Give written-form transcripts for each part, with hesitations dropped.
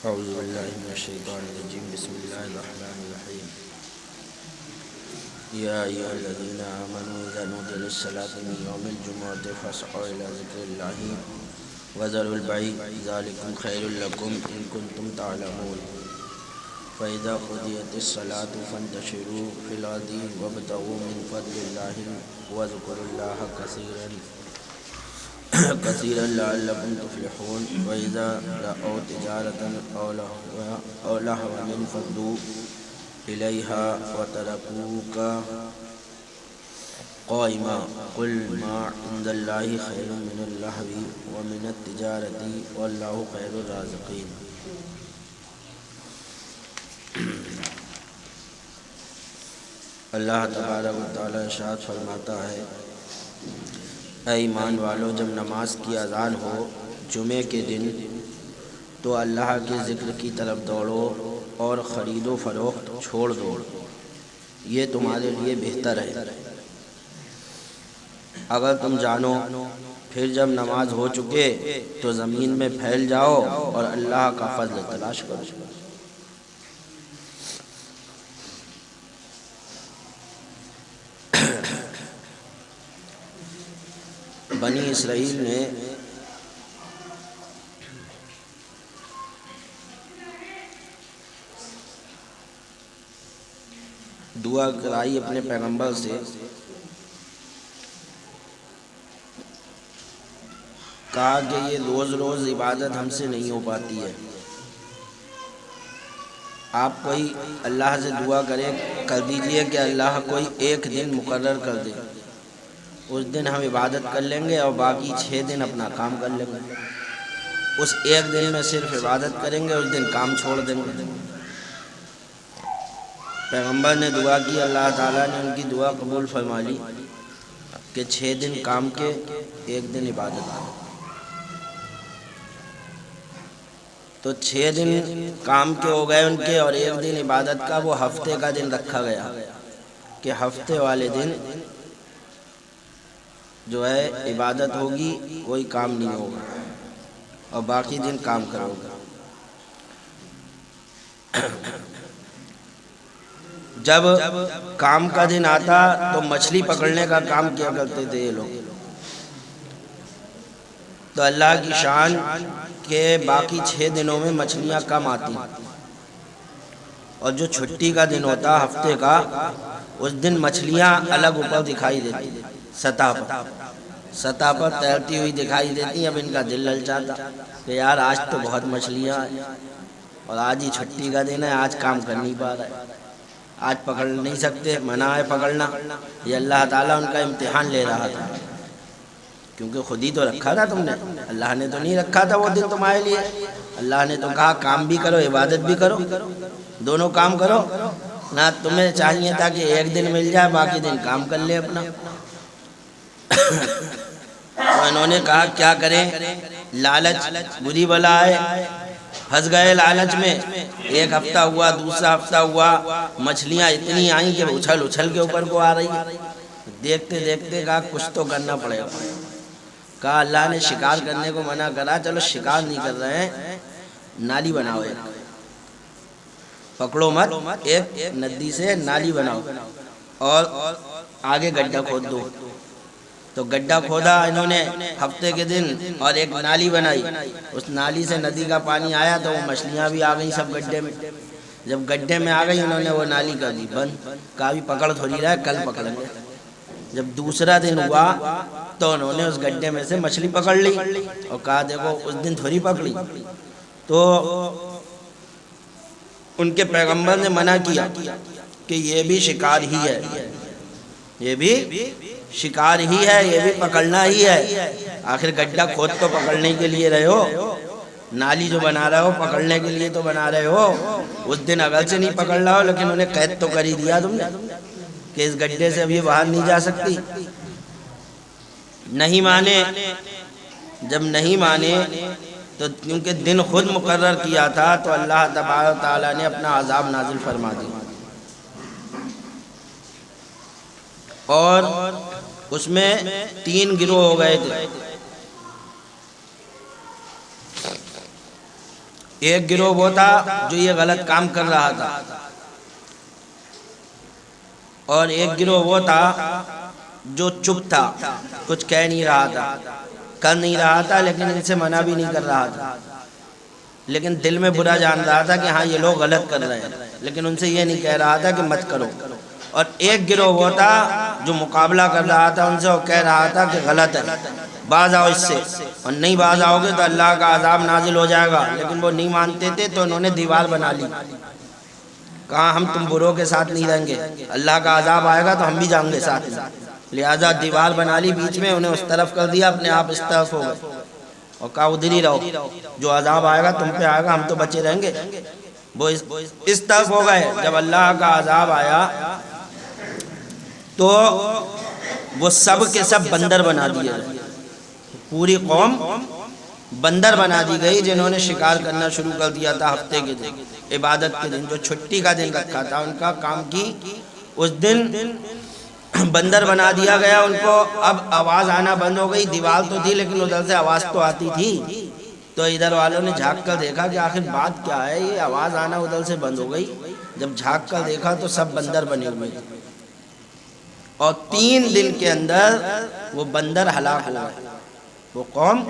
اعوذ باللہ من الشیطان الرجیم بسم اللہ الرحمن الرحیم یا ایھا الذین آمنوا اذا نودی للصلاة من یوم الجمعۃ فاسعوا الی ذکر اللہ وذروا البیع ذلکم خیر لکم ان کنتم تعلمون فاذا قضیت الصلاة فانتشروا فی الارض وابتغوا من فضل اللہ واذکروا اللہ کثیرا لعلکم تفلحون وَإِذَا رَأَوْا تِجَارَةً أَوْ لَهْوًا انفضوا إِلَيْهَا وَتَرَكُوكَ قَائِمًا قُلْ مَا عِندَ اللَّهِ خَيْرٌ مِنَ اللَّهْوِ وَمِنَ التِّجَارَةِ وَاللَّهُ خَيْرُ الرَّازِقِينَ۔ اللہ تبارک و تعالی ارشاد فرماتا ہے، اے ایمان والو، جب نماز کی اذان ہو جمعے کے دن تو اللہ کے ذکر کی طرف دوڑو اور خرید و فروخت چھوڑ دو، یہ تمہارے لیے بہتر ہے اگر تم جانو۔ پھر جب نماز ہو چکے تو زمین میں پھیل جاؤ اور اللہ کا فضل تلاش کرو۔ بنی اسرائیل نے دعا کرائی اپنے پیغمبر سے، کہا کہ یہ روز روز عبادت ہم سے نہیں ہو پاتی ہے، آپ کوئی اللہ سے دعا کر دیجئے کہ اللہ کوئی ایک دن مقرر کر دے، اس دن ہم عبادت کر لیں گے اور باقی 6 دن اپنا کام کر لیں گے۔ اس ایک دن میں صرف عبادت کریں گے، اس دن کام چھوڑ دیں گے۔ پیغمبر نے دعا کی، اللہ تعالیٰ نے ان کی دعا قبول فرما لی کہ 6 دن کام کے، 1 دن عبادت کا۔ تو 6 دن کام کے ہو گئے ان کے اور 1 دن عبادت کا، وہ ہفتے کا دن رکھا گیا کہ ہفتے والے دن جو ہے عبادت ہوگی، کوئی کام نہیں ہوگا اور باقی دن کام کرو گا۔ جب کام کا دن آتا تو مچھلی پکڑنے کا کام کیا کرتے تھے یہ لوگ، تو اللہ کی شان کہ باقی 6 دنوں میں مچھلیاں کم آتی، اور جو چھٹی کا دن ہوتا ہفتے کا، اس دن مچھلیاں الگ اوپر دکھائی دیتی، سطح پر تیرتی ہوئی دکھائی دیتی۔ اب ان کا دل للچاتا کہ یار آج تو بہت مچھلیاں ہیں اور آج ہی چھٹی کا دن ہے، آج کام کر نہیں پا رہا ہے، آج پکڑ نہیں سکتے، منع ہے پکڑنا۔ یہ اللہ تعالیٰ ان کا امتحان لے رہا تھا، کیونکہ خود ہی تو رکھا تھا تم نے، اللہ نے تو نہیں رکھا تھا وہ دن تمہارے لیے۔ اللہ نے تو کہا کام بھی کرو عبادت بھی کرو، دونوں کام کرو نہ۔ تمہیں چاہیے تھا کہ 1 دن مل جائے، باقی دن کام کر لے اپنا۔ تو انہوں نے کہا کیا کریں، لالچ بری بلا ہے، پھنس گئے لالچ میں۔ 1 ہفتہ ہوا، دوسرا ہفتہ ہوا، مچھلیاں اتنی آئیں کہ اچھل اچھل کے اوپر کو آ رہی۔ دیکھتے دیکھتے کہا کچھ تو کرنا پڑے گا۔ کہا اللہ نے شکار کرنے کو منع کرا، چلو شکار نہیں کر رہے ہیں، نالی بناؤ، ایک پکڑو مت، ایک ندی سے نالی بناؤ اور آگے گڈھا کھود دو۔ تو گڈھا کھودا انہوں نے ہفتے کے دن اور ایک نالی بنائی، اس نالی سے ندی کا پانی آیا تو وہ مچھلیاں بھی آ گئیں سب گڈھے میں۔ جب گڈھے میں آ گئی انہوں نے وہ نالی کر دی بند، کہا بھی پکڑ تھوڑی رہا ہے، کل پکڑیں گے۔ جب دوسرا دن ہوا تو انہوں نے اس گڈھے میں سے مچھلی پکڑ لی اور کہا دیکھو اس دن تھوڑی پکڑی۔ تو ان کے پیغمبر نے منع کیا کہ یہ بھی شکار ہی ہے، یہ بھی شکار ہی ہے، یہ بھی پکڑنا ہی ہے۔ آخر گڈھا کھود تو پکڑنے کے لیے رہے ہو، نالی جو بنا رہے ہو پکڑنے کے لیے تو بنا رہے ہو۔ اس دن اگرچہ نہیں پکڑ رہا ہو لیکن انہیں قید تو کر ہی دیا تم نے کہ اس گڈھے سے اب یہ باہر نہیں جا سکتی۔ نہیں مانے، جب نہیں مانے تو کیونکہ دن خود مقرر کیا تھا تو اللہ تبارک و تعالیٰ نے اپنا عذاب نازل فرما دیا، اور اس میں 3 گروہ ہو گئے تھے۔ ایک گروہ وہ تھا جو یہ غلط کام کر رہا تھا، اور ایک گروہ وہ تھا جو چپ تھا، کچھ کہہ نہیں رہا تھا، کر نہیں رہا تھا، لیکن ان سے منع بھی نہیں کر رہا تھا، لیکن دل میں برا جان رہا تھا کہ ہاں یہ لوگ غلط کر رہے ہیں، لیکن ان سے یہ نہیں کہہ رہا تھا کہ مت کرو۔ اور ایک گروہ وہ تھا جو مقابلہ کر رہا تھا ان سے، اور کہہ رہا تھا کہ غلط ہے، باز آؤ اس سے، اور نہیں باز آؤ گے تو اللہ کا عذاب نازل ہو جائے گا۔ لیکن وہ نہیں مانتے تھے، تو انہوں نے دیوار بنا لی، کہا ہم تم بروں کے ساتھ نہیں رہیں گے، اللہ کا عذاب آئے گا تو ہم بھی جائیں گے ساتھ میں، لہذا دیوار بنا لی بیچ میں، انہیں اس طرف کر دیا، اپنے آپ اس طرف ہو گئے، اور کہا ادھر ہی رہو، جو عذاب آئے گا تم پہ آئے گا، ہم تو بچے رہیں گے۔ وہ اس طرف ہو گئے۔ جب اللہ کا عذاب آیا تو وہ سب کے سب بندر بنا دیے گئے، پوری قوم بندر بنا دی گئی، جنہوں نے شکار کرنا شروع کر دیا تھا ہفتے کے دن، عبادت کے دن، جو چھٹی کا دن رکھا تھا ان کا کام کی، اس دن بندر بنا دیا گیا ان کو۔ اب آواز آنا بند ہو گئی، دیوار تو تھی لیکن ادھر سے آواز تو آتی تھی، تو ادھر والوں نے جھانک کر دیکھا کہ آخر بات کیا ہے، یہ آواز آنا ادھر سے بند ہو گئی۔ جب جھانک کر دیکھا تو سب بندر بنے ہوئے، اور 3 دن کے اندر وہ بندر ہلاک ہو گئے، وہ قوم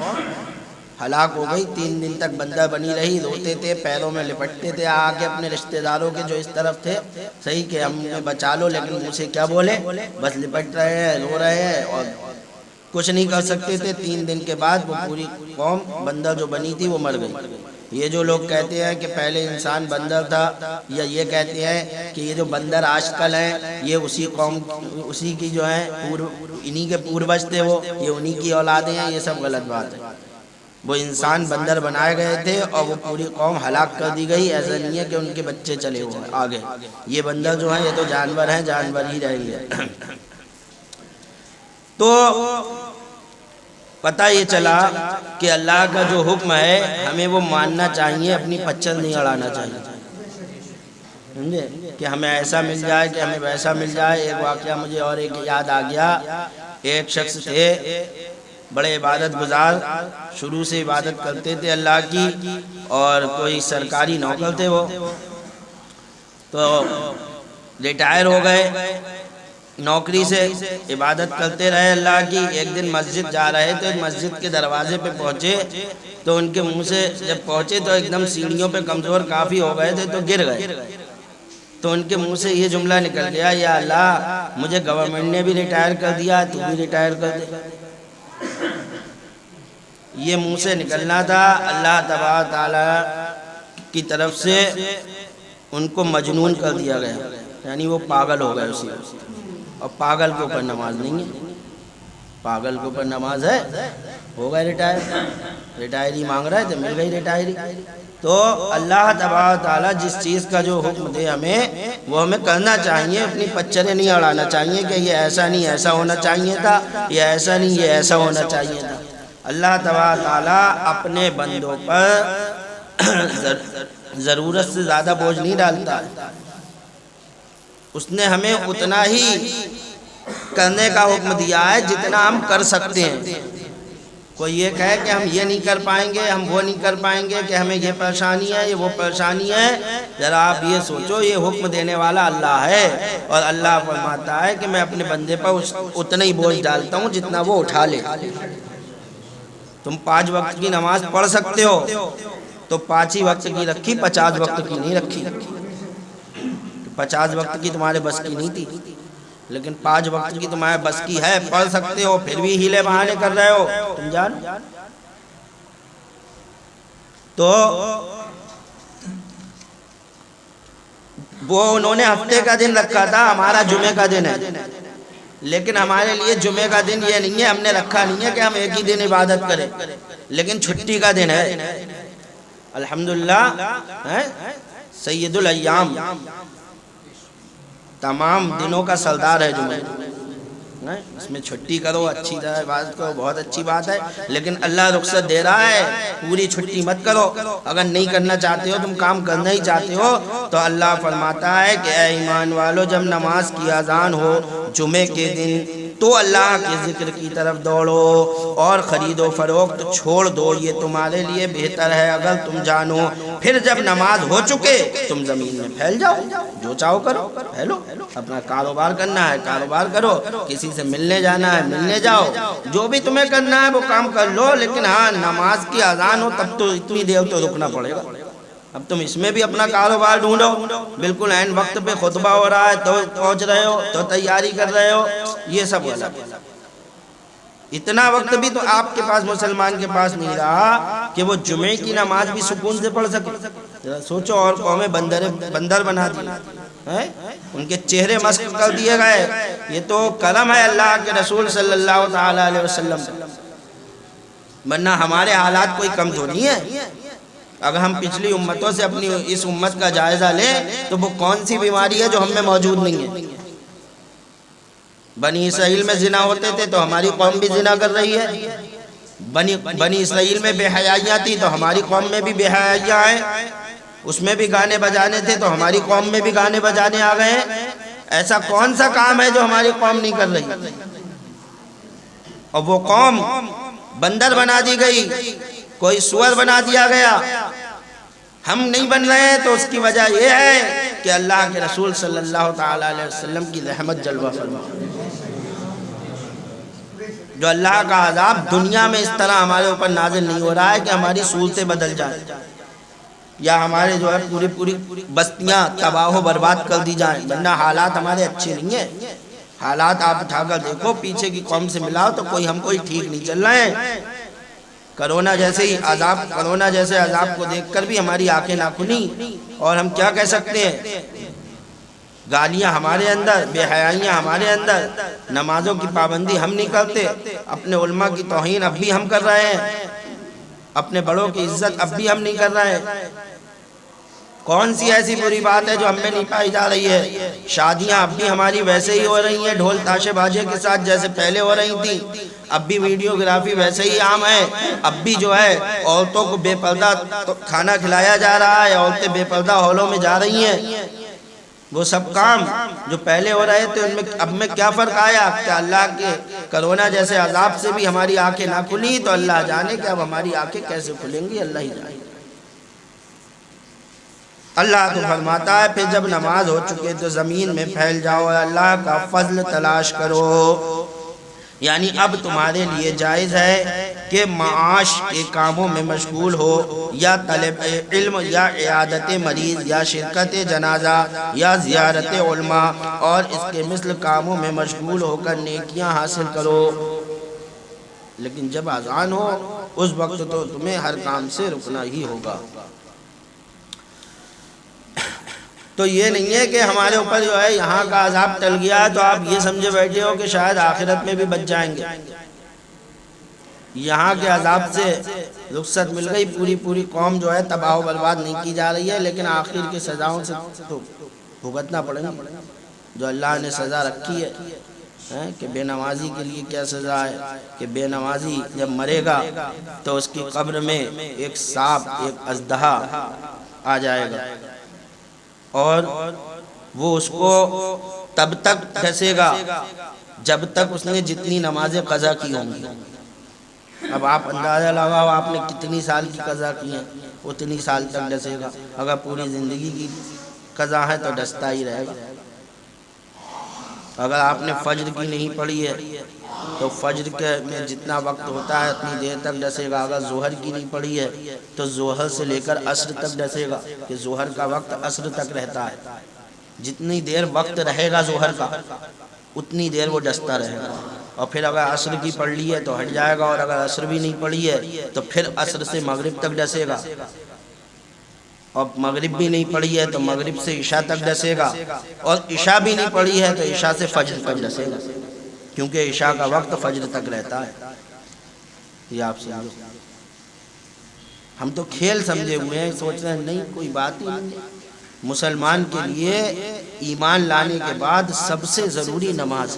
ہلاک ہو گئی۔ 3 دن تک بندر بنی رہی، روتے تھے، پیروں میں لپٹتے تھے آ کے اپنے رشتہ داروں کے جو اس طرف تھے، صحیح کہ ہمیں بچا لو، لیکن منہ سے کیا بولے، بس لپٹ رہے ہیں، رو رہے ہیں، اور کچھ نہیں کر سکتے تھے۔ 3 دن کے بعد وہ پوری قوم بندر جو بنی تھی وہ مر گئی۔ یہ جو لوگ کہتے ہیں کہ پہلے انسان بندر تھا، یا یہ کہتے ہیں کہ یہ جو بندر آج کل ہیں یہ اسی قوم، اسی کی جو ہیں انہی کے پوروج تھے، وہ یہ انہی کی اولادیں ہیں، یہ سب غلط بات ہے۔ وہ انسان بندر بنائے گئے تھے اور وہ پوری قوم ہلاک کر دی گئی۔ ایسا نہیں ہے کہ ان کے بچے چلے ہوئے آگے، یہ بندر جو ہیں یہ تو جانور ہیں، جانور ہی رہیں گے۔ تو پتہ یہ چلا کہ اللہ کا جو حکم ہے ہمیں وہ ماننا چاہیے، اپنی پچل نہیں اڑانا چاہیے، سمجھے، کہ ہمیں ایسا مل جائے کہ ہمیں ویسا مل جائے۔ ایک واقعہ مجھے اور ایک یاد آ گیا، ایک شخص تھے بڑے عبادت گزار، شروع سے عبادت کرتے تھے اللہ کی، اور کوئی سرکاری نوکر تھے وہ، تو ریٹائر ہو گئے نوکری سے، عبادت کرتے رہے اللہ کی۔ ایک دن مسجد جا رہے تھے، مسجد کے دروازے پہ پہنچے تو ان کے منہ سے جب پہنچے تو ایک دم سیڑھیوں پہ کمزور کافی ہو گئے تھے تو گر گئے، تو ان کے منہ سے یہ جملہ نکل گیا، یا اللہ مجھے گورنمنٹ نے بھی ریٹائر کر دیا، تو بھی ریٹائر کر دے۔ یہ منہ سے نکلنا تھا، اللہ تبارک تعالی کی طرف سے ان کو مجنون کر دیا گیا، یعنی وہ پاگل ہو گئے اسی وقت۔ اور پاگل کے اوپر نماز نہیں ہے، پاگل کے اوپر نماز ہے، ہو گئے ریٹائر، ریٹائری مانگ رہے تھے، مل گئی ریٹائری۔ تو اللہ تبارک تعالیٰ جس چیز کا جو حکم دے ہمیں، وہ ہمیں کرنا چاہیے، اپنی پچریں نہیں اڑانا چاہیے کہ یہ ایسا نہیں ایسا ہونا چاہیے تھا، یہ ایسا نہیں یہ ایسا ہونا چاہیے تھا۔ اللہ تبارک تعالیٰ اپنے بندوں پر ضرورت سے زیادہ بوجھ نہیں ڈالتا، اس نے ہمیں اتنا ہی کرنے کا حکم دیا ہے جتنا ہم کر سکتے ہیں۔ کوئی یہ کہے کہ ہم یہ نہیں کر پائیں گے، ہم وہ نہیں کر پائیں گے، کہ ہمیں یہ پریشانی ہے، یہ وہ پریشانی ہے، ذرا آپ یہ سوچو یہ حکم دینے والا اللہ ہے، اور اللہ فرماتا ہے کہ میں اپنے بندے پر اتنا ہی بوجھ ڈالتا ہوں جتنا وہ اٹھا لے۔ تم 5 وقت کی نماز پڑھ سکتے ہو تو 5 ہی وقت کی رکھی، 50 وقت کی نہیں رکھی۔ 50 وقت کی تمہارے بس کی نہیں تھی، لیکن 5 وقت کی تمہارے بس کی ہے، پڑھ سکتے ہو، پھر بھی ہیلے بہانے کر رہے ہو، تم جان۔ تو وہ انہوں نے ہفتے کا دن رکھا تھا، ہمارا جمعے کا دن ہے، لیکن ہمارے لیے جمعے کا دن یہ نہیں ہے، ہم نے رکھا نہیں ہے کہ ہم ایک ہی دن عبادت کریں، لیکن چھٹی کا دن ہے۔ الحمدللہ سید الایام، تمام دنوں کا سردار ہے جمعہ، اس میں چھٹی کرو، اچھی طرح عبادت کرو، بہت اچھی بات ہے، لیکن اللہ رخصت دے رہا ہے، پوری چھٹی مت کرو۔ اگر نہیں کرنا چاہتے ہو، تم کام کرنا ہی چاہتے ہو، تو اللہ فرماتا ہے کہ اے ایمان والو، جب نماز کی اذان ہو جمعے کے دن تو اللہ کے ذکر کی طرف دوڑو اور خرید و فروخت چھوڑ دو، یہ تمہارے لیے بہتر ہے اگر تم جانو۔ پھر جب نماز ہو چکے تم زمین میں پھیل جاؤ، جو چاہو کرو، پھیلو، اپنا کاروبار کرنا ہے کاروبار کرو، کسی سے ملنے جانا ہے ملنے جاؤ، جو بھی تمہیں کرنا ہے وہ کام کر لو، لیکن ہاں نماز کی اذان ہو تب تو اتنی دیر تو رکنا پڑے گا۔ اب تم اس میں بھی اپنا کاروبار ڈھونڈو، بالکل عین وقت پہ خطبہ ہو رہا ہے تو پہنچ رہے ہو، تو تیاری کر رہے ہو، یہ سب غلط ہے۔ اتنا وقت بھی تو آپ کے پاس مسلمان کے پاس نہیں رہا کہ وہ جمعے کی نماز بھی سکون سے پڑھ سکے۔ سوچو اور قومیں بندر بنا دی ہیں، ان کے چہرے مسخ کر دیے گئے، یہ تو کرم ہے اللہ کے رسول صلی اللہ تعالی علیہ وسلم، ورنہ ہمارے حالات کوئی کم تو نہیں ہے۔ اگر ہم پچھلی امتوں سے اپنی اس امت کا جائزہ لیں تو وہ کون سی بیماری ہے جو ہم میں موجود نہیں ہے؟ بنی اسرائیل میں زنا ہوتے تھے تو ہماری قوم بھی زنا کر رہی ہے، بنی اسرائیل میں بے حیائیاں تھی تو ہماری قوم میں بھی بے حیائیاں ہیں، اس میں بھی گانے بجانے تھے تو ہماری قوم میں بھی گانے بجانے آ گئے ہیں۔ ایسا کون سا کام ہے جو ہماری قوم نہیں کر رہی؟ اور وہ قوم بندر بنا دی گئی، کوئی سور بنا دیا گیا۔ ہم نہیں بن رہے ہیں تو اس کی وجہ یہ ہے کہ اللہ کے رسول صلی اللہ تعالی علیہ وسلم کی رحمت جلوہ فرما، جو اللہ کا عذاب دنیا میں اس طرح ہمارے اوپر نازل نہیں ہو رہا ہے کہ ہماری صورتیں بدل جائیں یا ہمارے جو ہے پوری بستیاں تباہ و برباد کر دی جائیں، ورنہ حالات ہمارے اچھے نہیں ہیں۔ حالات آپ اٹھا کر دیکھو، پیچھے کی قوم سے ملاؤ تو ہم کوئی ٹھیک نہیں چل رہے ہیں۔ کرونا جیسے عذاب کو دیکھ کر بھی ہماری آنکھیں نہ کھلی، اور ہم کیا کہہ سکتے ہیں؟ گالیاں ہمارے اندر، بے حیائیاں ہمارے اندر، نمازوں کی پابندی ہم نہیں کرتے، اپنے علماء کی توہین اب بھی ہم کر رہے ہیں، اپنے بڑوں کی عزت اب بھی ہم نہیں کر رہے ہیں۔ کون سی ایسی بری بات ہے جو ہم میں نہیں پائی جا رہی ہے؟ شادیاں اب بھی ہماری ویسے ہی ہو رہی ہیں، ڈھول تاشے باجے کے ساتھ جیسے پہلے ہو رہی تھیں، اب بھی ویڈیوگرافی ویسے ہی عام ہے، اب بھی جو ہے عورتوں کو بے پردہ کھانا کھلایا جا رہا ہے، عورتیں بے پردہ ہالوں میں جا رہی ہیں۔ وہ سب کام جو پہلے ہو رہے تھے ان میں اب میں کیا فرق آیا کہ اللہ کے کرونا جیسے عذاب سے بھی ہماری آنکھیں نہ کھلی، تو اللہ جانے کہ اب ہماری آنکھیں کیسے کھلیں گی، اللہ ہی جانے۔ اللہ تو فرماتا ہے پھر جب نماز ہو چکے تو زمین میں پھیل جاؤ اور اللہ کا فضل تلاش کرو، یعنی اب تمہارے لیے جائز ہے کہ معاش کے کاموں میں مشغول ہو، یا طلب علم، یا عیادت مریض، یا شرکت جنازہ، یا زیارت علماء، اور اس کے مثل کاموں میں مشغول ہو کر نیکیاں حاصل کرو۔ لیکن جب اذان ہو اس وقت تو تمہیں ہر کام سے رکنا ہی ہوگا۔ تو یہ نہیں ہے کہ ہمارے اوپر جو ہے یہاں کا عذاب ٹل گیا تو آپ یہ سمجھے بیٹھے ہو کہ شاید آخرت میں بھی بچ جائیں گے۔ یہاں کے عذاب سے رخصت مل گئی، پوری قوم جو ہے تباہ و برباد نہیں کی جا رہی ہے، لیکن آخر کی سزاؤں سے تو بھگتنا پڑے گا۔ جو اللہ نے سزا رکھی ہے کہ بے نمازی کے لیے کیا سزا ہے کہ بے نمازی جب مرے گا تو اس کی قبر میں ایک سانپ، ایک اژدہا آ جائے گا، اور وہ اس کو تب تک ڈسے گا جب تک اس نے جتنی نمازیں قضا کی ہوں گی۔ اب آپ اندازہ لگاؤ آپ نے کتنی سال کی قضا کی ہیں، اتنی سال تک ڈسے گا۔ اگر پوری زندگی کی قضا ہے تو ڈستا ہی رہے گا۔ اگر آپ نے فجر کی نہیں پڑھی ہے تو فجر کے میں جتنا وقت ہوتا ہے اتنی دیر تک ڈسے گا۔ اگر ظہر کی نہیں پڑھی ہے تو ظہر سے لے کر عصر تک ڈسے گا، کہ ظہر کا وقت عصر تک رہتا ہے۔ جتنی دیر وقت رہے گا ظہر کا اتنی دیر وہ ڈستا رہے گا، اور پھر اگر عصر کی پڑھ لی ہے تو ہٹ جائے گا، اور اگر عصر بھی نہیں پڑھی ہے تو پھر عصر سے مغرب تک ڈسے گا، اور مغرب بھی نہیں پڑھی ہے تو مغرب سے عشاء تک ڈسے گا، اور عشاء بھی نہیں پڑھی ہے تو عشاء سے فجر تک ڈسے گا، کیونکہ عشاء کا وقت فجر تک رہتا ہے۔ یہ آپ سمجھو، ہم تو کھیل سمجھے ہوئے ہیں، سوچ رہے ہیں نہیں کوئی بات ہی نہیں۔ مسلمان کے لیے ایمان لانے کے بعد سب سے ضروری نماز،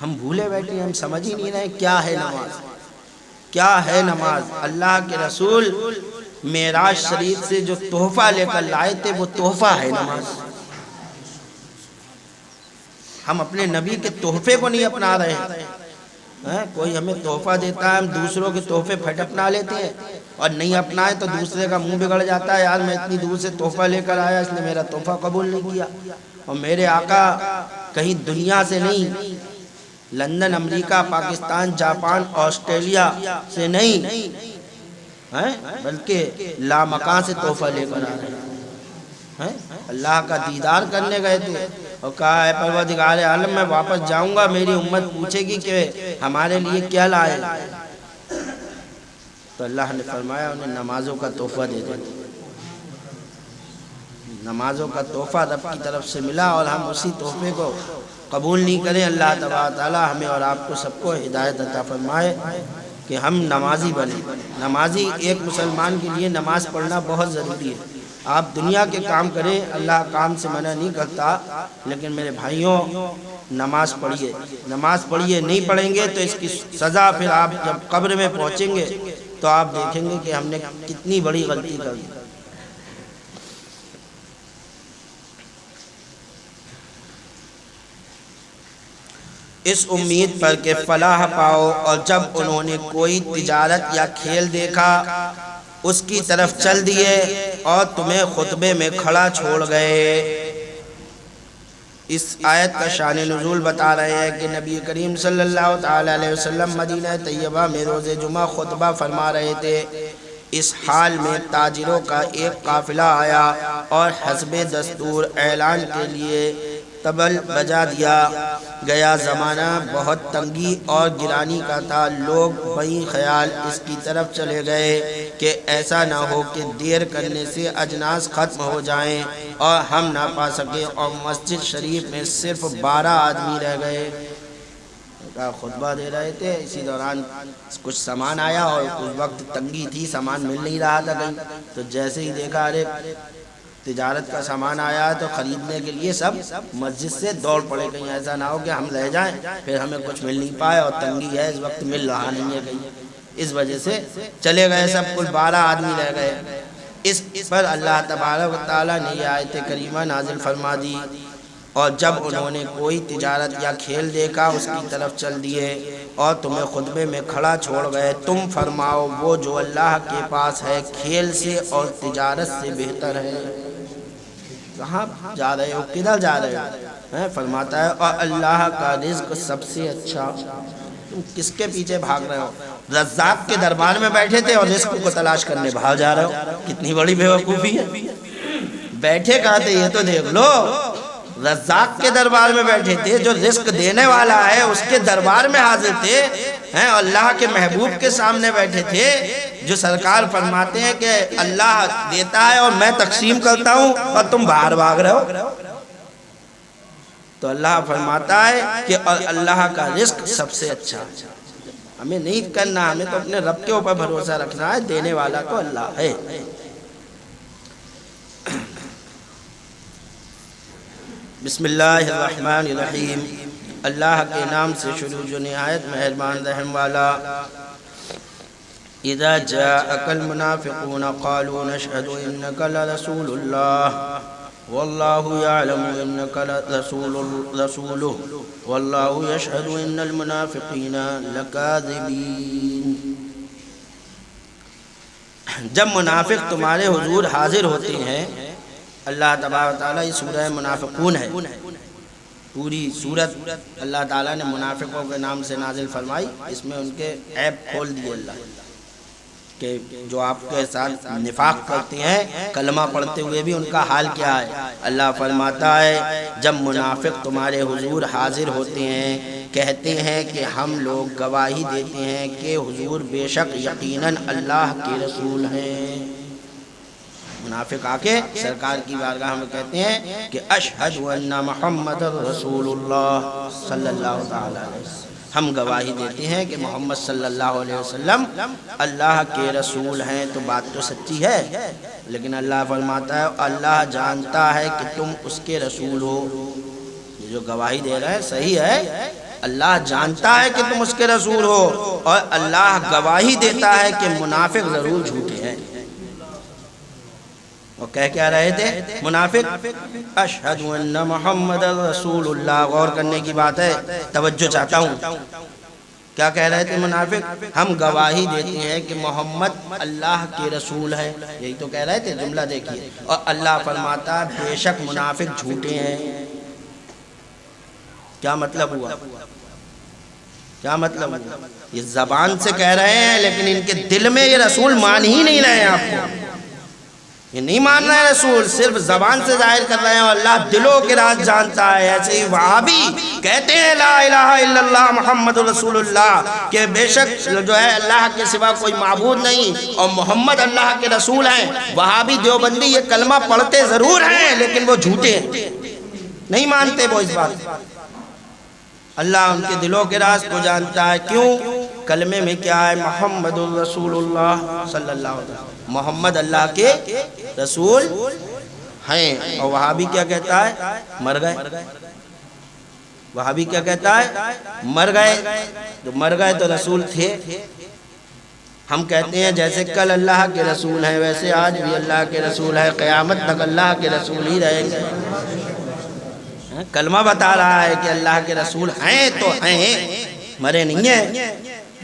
ہم بھولے بیٹھے ہیں، ہم سمجھ ہی نہیں رہے کیا ہے نماز، کیا ہے نماز۔ اللہ کے رسول معراج شریف سے جو تحفہ لے کر لائے تھے وہ تحفہ ہے نماز۔ ہم اپنے نبی کے تحفے کو نہیں اپنا رہے ہیں۔ کوئی ہمیں تحفہ دیتا ہے، ہم دوسروں کے تحفے پھٹ اپنا لیتے ہیں، اور نہیں اپنائے تو دوسرے کا منہ بگڑ جاتا ہے، یار میں اتنی دور سے تحفہ لے کر آیا، اس نے میرا تحفہ قبول نہیں کیا۔ اور میرے آقا کہیں دنیا سے نہیں، لندن، امریکہ، پاکستان، جاپان، آسٹریلیا سے نہیں، بلکہ لامکان سے تحفہ لے کر آ رہے ہیں۔ اللہ کا دیدار کرنے گئے تھے اور کہا اے پروردگار عالم میں واپس جاؤں گا، میری امت پوچھے گی کہ ہمارے لیے کیا لائے، تو اللہ نے فرمایا انہیں نمازوں کا تحفہ دے دیں۔ نمازوں کا تحفہ رب کی طرف سے ملا اور ہم اسی تحفے کو قبول نہیں کریں۔ اللہ تبارک تعالی ہمیں اور آپ کو سب کو ہدایت عطا فرمائے کہ ہم نمازی بنیں۔ نمازی ایک مسلمان کے لیے نماز پڑھنا بہت ضروری ہے۔ آپ دنیا کے کام کریں، اللہ کام سے منع نہیں کرتا، لیکن میرے بھائیوں نماز پڑھیے، نماز پڑھیے۔ نہیں پڑھیں گے تو اس کی سزا پھر آپ جب قبر میں پہنچیں گے تو آپ دیکھیں گے کہ ہم نے کتنی بڑی غلطی کر دی۔ اس امید پر کہ فلاح پاؤ، اور جب انہوں نے کوئی تجارت یا کھیل دیکھا اس کی طرف چل دیے اور تمہیں خطبے میں کھڑا چھوڑ گئے۔ اس آیت کا شان نزول بتا رہے ہیں کہ نبی کریم صلی اللہ تعالی علیہ وسلم مدینہ طیبہ میں روز جمعہ خطبہ فرما رہے تھے۔ اس حال میں تاجروں کا ایک قافلہ آیا اور حسب دستور اعلان کے لیے طبل بجا دیا گیا۔ زمانہ بہت تنگی اور گرانی کا تھا، لوگ بئی خیال اس کی طرف چلے گئے کہ ایسا نہ ہو کہ دیر کرنے سے اجناس ختم ہو جائیں اور ہم نہ پا سکیں، اور مسجد شریف میں صرف 12 آدمی رہ گئے۔ خطبہ دے رہے تھے، اسی دوران کچھ سامان آیا اور اس وقت تنگی تھی، سامان مل نہیں رہا تھا کہیں، تو جیسے ہی دیکھا ارے تجارت کا سامان آیا ہے تو خریدنے کے لیے سب مسجد سے دوڑ پڑے، کہیں ایسا نہ ہو کہ ہم رہ جائیں پھر ہمیں کچھ مل نہیں پائے، اور تنگی ہے اس وقت مل رہا نہیں ہے کہیں، اس وجہ سے چلے گئے سب، کل 12 آدمی رہ گئے۔ اس پر اللہ تبارک و تعالیٰ نے یہ آیت کریمہ نازل فرما دی، اور جب انہوں نے کوئی تجارت یا کھیل دیکھا اس کی طرف چل دیے اور تمہیں خطبے میں کھڑا چھوڑ گئے، تم فرماؤ وہ جو اللہ کے پاس ہے کھیل سے اور تجارت سے بہتر ہے۔ کہاں جا رہے ہو، کدھر جا رہے ہو؟ فرماتا ہے اور اللہ کا رزق سب سے اچھا۔ تم کس کے پیچھے بھاگ رہے ہو؟ رزاق کے دربار میں بیٹھے تھے اور رزق کو تلاش کرنے بھاگ جا رہے ہو، کتنی بڑی بے وقوفی ہے۔ بیٹھے کہاں تھے یہ تو دیکھ لو، رزاق کے دربار میں بیٹھے تھے، جو رزق دینے والا ہے اس کے دربار میں حاضر تھے، اللہ کے محبوب کے سامنے بیٹھے تھے، جو سرکار فرماتے ہیں کہ اللہ دیتا ہے اور میں تقسیم کرتا ہوں اور تم باہر بھاگ رہے ہو۔ تو اللہ فرماتا ہے کہ اللہ کا رزق سب سے اچھا۔ ہمیں نہیں کرنا، ہمیں تو اپنے رب کے اوپر بھروسہ رکھنا ہے، دینے والا تو اللہ ہے۔ بسم اللہ الرحمن الرحیم، اللہ کے نام سے شروع جو نہایت مہربان رحم والا۔ اذا جاءك المنافقون قالوا نشهد انك لرسول الله والله يعلم انك لرسوله والله يشهد ان المنافقين لكاذبين۔ جب منافق تمہارے حضور حاضر ہوتے ہیں، اللہ تبارک تعالیٰ یہ سورہ منافقون ہے، پوری سورت اللہ تعالیٰ نے منافقوں کے نام سے نازل فرمائی، اس میں ان کے عیب کھول دیے اللہ کہ جو آپ کے ساتھ نفاق کرتے ہیں، کلمہ پڑھتے ہوئے بھی ان کا حال کیا ہے۔ اللہ فرماتا ہے جب منافق تمہارے حضور حاضر ہوتے ہیں، کہتے ہیں کہ ہم لوگ گواہی دیتے ہیں کہ حضور بے شک یقیناً اللہ کے رسول ہیں۔ منافق آ کے سرکار کی بارگاہ میں کہتے ہیں کہ اشہد ان محمد رسول اللہ صلی اللہ تعالی علیہ وسلم، ہم گواہی دیتے ہیں کہ محمد صلی اللہ علیہ وسلم اللہ کے رسول ہیں۔ تو بات تو سچی ہے، لیکن اللہ فرماتا ہے اللہ جانتا ہے کہ تم اس کے رسول ہو۔ یہ جو گواہی دے رہے ہیں صحیح ہے، اللہ جانتا ہے کہ تم اس کے رسول ہو، اور اللہ گواہی دیتا ہے کہ منافق ضرور جھوٹے ہیں۔ وہ کہہ کیا رہے تھے منافق؟ اشہد ان محمد رسول اللہ. غور کرنے کی بات ہے، توجہ چاہتا ہوں. کیا کہہ رہے تھے منافق؟ ہم گواہی دیتے ہیں کہ محمد اللہ کے رسول ہے. یہی تو کہہ رہے تھے. جملہ دیکھیے. اور اللہ فرماتا بے شک منافق جھوٹے ہیں. کیا مطلب ہوا؟ کیا مطلب ہوا؟ یہ زبان سے کہہ رہے ہیں لیکن ان کے دل میں یہ رسول مان ہی نہیں رہے ہیں. آپ کو یہ نہیں مان رہے ہیں رسول، صرف زبان سے ظاہر کر رہے ہیں اور اللہ دلوں کے راز جانتا ہے. ایسے ہی وہابی کہتے ہیں لا الہ الا اللہ محمد رسول اللہ، کہ بے شک جو ہے اللہ کے سوا کوئی معبود نہیں اور محمد اللہ کے رسول ہیں. وہابی دیوبندی یہ کلمہ پڑھتے ضرور ہیں لیکن وہ جھوٹے ہیں، نہیں مانتے وہ اس بات. اللہ ان کے دلوں کے راز کو جانتا ہے. کیوں؟ کلمے میں کیا ہے؟ محمد الرسول اللہ صلی اللہ علیہ وسلم، محمد اللہ کے رسول ہیں. اور وہابی کیا کہتا ہے؟ مر گئے. وہابی کیا کہتا ہے؟ مر گئے. تو مر گئے تو رسول تھے. ہم کہتے ہیں جیسے کل اللہ کے رسول ہیں ویسے آج بھی اللہ کے رسول ہے، قیامت تک اللہ کے رسول ہی رہیں گے. کلمہ بتا رہا ہے کہ اللہ کے رسول ہیں تو ہیں، مرے نہیں ہیں.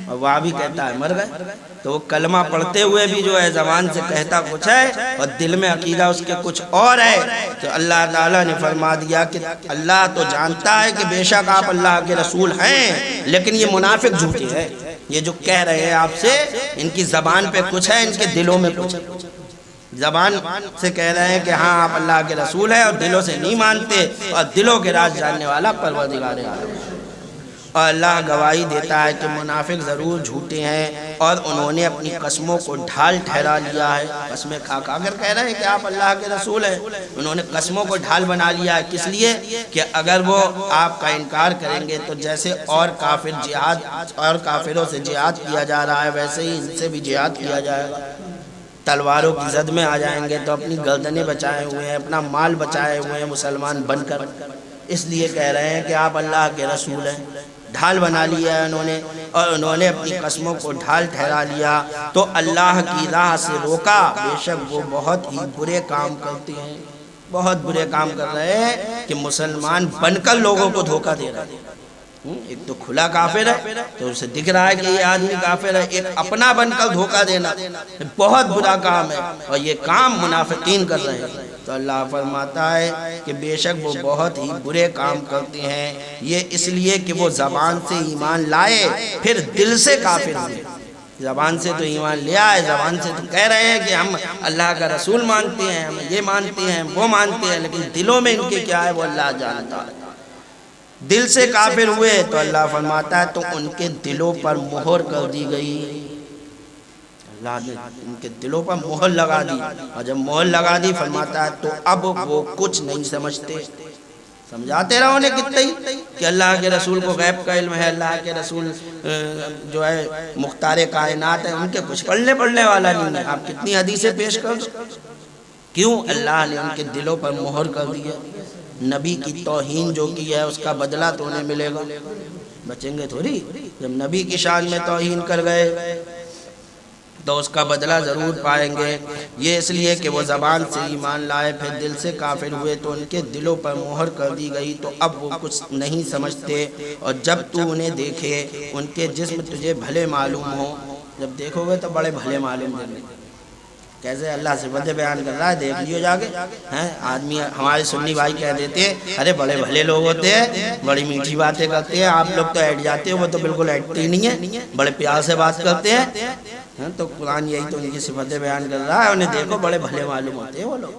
اور وہ بھی کہتا ہے مر گئے. تو وہ کلمہ پڑھتے ہوئے بھی جو ہے زبان سے کہتا کچھ ہے اور دل میں عقیدہ اس کے کچھ اور ہے. تو اللہ تعالیٰ نے فرما دیا کہ اللہ تو جانتا ہے کہ بے شک آپ اللہ کے رسول ہیں، لیکن یہ منافق جھوٹے ہیں. یہ جو کہہ رہے ہیں آپ سے، ان کی زبان پہ کچھ ہے، ان کے دلوں میں کچھ ہے. زبان سے کہہ رہے ہیں کہ ہاں آپ اللہ کے رسول ہیں اور دلوں سے نہیں مانتے. اور دلوں کے راز جاننے والا پروردگار عالم. اور اللہ گواہی دیتا ہے کہ منافق ضرور جھوٹے ہیں اور انہوں نے اپنی قسموں کو ڈھال ٹھہرا لیا ہے. قسمیں کھا کھا کر کہہ رہے ہیں کہ آپ اللہ کے رسول ہیں. انہوں نے قسموں کو ڈھال بنا لیا ہے. کس لیے؟ کہ اگر وہ آپ کا انکار کریں گے تو جیسے اور کافروں سے جہاد کیا جا رہا ہے ویسے ہی ان سے بھی جہاد کیا جائے گا. تلواروں کی زد میں آ جائیں گے تو اپنی گردنیں بچائے ہوئے ہیں، اپنا مال بچائے ہوئے ہیں مسلمان بن کر. اس لیے کہہ رہے ہیں کہ آپ اللہ کے رسول ہیں. ڈھال بنا لیا ہے انہوں نے، اور انہوں نے اپنی قسموں کو ڈھال ٹھہرا لیا تو اللہ کی راہ سے روکا. بے شک وہ بہت ہی برے کام کرتے ہیں، بہت برے کام کر رہے ہیں کہ مسلمان بن کر لوگوں کو دھوکہ دے رہے ہیں. ایک تو کھلا کافر ہے تو اسے دکھ رہا ہے کہ یہ آدمی کافر ہے. ایک اپنا بن کر دھوکہ دینا بہت برا کام ہے اور یہ کام منافقین کر رہے ہیں. تو اللہ فرماتا ہے کہ بے شک وہ بہت ہی برے کام کرتے ہیں. یہ اس لیے کہ وہ زبان سے ایمان لائے پھر دل سے کافر ہوئے. زبان سے تو ایمان لیا ہے، زبان سے تو کہہ رہے ہیں کہ ہم اللہ کا رسول مانتے ہیں، ہم یہ مانتے ہیں وہ مانتے ہیں، لیکن دلوں میں ان کے کیا ہے وہ اللہ جانتا ہے. دل سے کافر ہوئے تو اللہ فرماتا ہے تو ان کے دلوں پر مہر کر دی گئی. اللہ نے ان کے دلوں پر مہر لگا دی، اور جب مہر لگا دی فرماتا ہے تو اب وہ کچھ نہیں سمجھتے. سمجھاتے رہو انہیں کتنے ہی کہ اللہ کے رسول کو غیب کا علم ہے، اللہ کے رسول جو ہے مختار کائنات ہے، ان کے کچھ پڑھنے والا نہیں ہے. آپ کتنی حدیثیں پیش کر دو. کیوں؟ اللہ نے ان کے دلوں پر مہر کر دی ہے. نبی کی توہین جو کی ہے اس کا بدلہ تو انہیں ملے گا، بچیں گے تھوڑی. جب نبی کی شان میں توہین کر گئے تو اس کا بدلہ ضرور پائیں گے. یہ اس لیے کہ وہ زبان سے ایمان لائے پھر دل سے کافر ہوئے تو ان کے دلوں پر مہر کر دی گئی تو اب وہ کچھ نہیں سمجھتے. اور جب تو انہیں دیکھے ان کے جسم تجھے بھلے معلوم ہو، جب دیکھو گے تو بڑے بھلے معلوم دیں گے. کیسے اللہ صفت بیان کر رہا ہے، دیکھ لیو جا کے. آدمی ہمارے سنی بھائی کہہ دیتے ہیں ارے بڑے بھلے لوگ ہوتے ہیں، بڑی میٹھی باتیں کرتے ہیں. آپ لوگ تو ایڈ جاتے ہو، وہ تو بالکل ایڈتے ہی نہیں ہے، بڑے پیار سے بات کرتے ہیں. تو قرآن یہی تو ان کی صفتیں بیان کر رہا ہے. انہیں دیکھو بڑے بھلے معلوم ہوتے ہیں وہ لوگ.